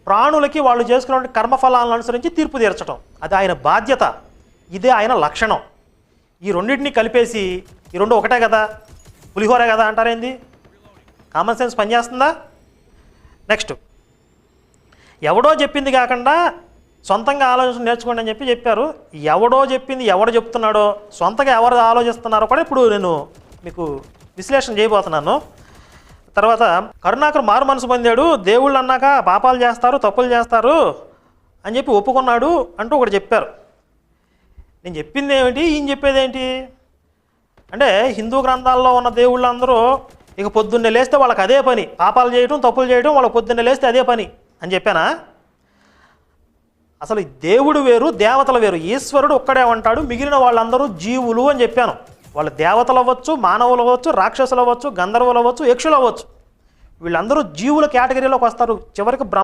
ప్రాణులకి వాళ్ళు చేసుకున్న కర్మఫలాలను అనుసరించి తీర్పు తీర్చడం, అది ఆయన బాధ్యత, ఇదే ఆయన లక్షణం. ఈ రెండింటిని కలిపేసి ఈ రెండు ఒకటే కదా, పులిహోర కదా అంటారేంది? కామన్ సెన్స్ పనిచేస్తుందా? నెక్స్ట్, ఎవడో చెప్పింది కాకుండా సొంతంగా ఆలోచన నేర్చుకోండి అని చెప్పారు. ఎవడో చెప్పింది ఎవడు చెప్తున్నాడో, సొంతగా ఎవరు ఆలోచిస్తున్నారో కూడా ఇప్పుడు నేను మీకు విశ్లేషణ చేయబోతున్నాను. తర్వాత కరుణాకర్ మారు మనసు పొందాడు, దేవుళ్ళు అన్నాక పాపాలు చేస్తారు, తప్పులు చేస్తారు అని చెప్పి ఒప్పుకున్నాడు అంటూ ఒకటి చెప్పారు. నేను చెప్పింది ఏమిటి, ఈయన చెప్పేది ఏంటి అంటే, హిందూ గ్రంథాల్లో ఉన్న దేవుళ్ళు అందరూ ఇక పొద్దున్నే లేస్తే వాళ్ళకి అదే పని, పాపాలు చేయడం తప్పులు చేయడం, వాళ్ళకి పొద్దున్నే లేస్తే అదే పని అని చెప్పానా? అసలు దేవుడు వేరు, దేవతలు వేరు. ఈశ్వరుడు ఒక్కడే ఉంటాడు, మిగిలిన వాళ్ళందరూ జీవులు అని చెప్పాను. వాళ్ళు దేవతలు అవ్వచ్చు, మానవులు అవ్వచ్చు, రాక్షసులు అవ్వచ్చు, గంధర్వులు అవ్వచ్చు, యక్షులు అవ్వచ్చు. వీళ్ళందరూ జీవుల కేటగిరీలోకి వస్తారు. చివరికి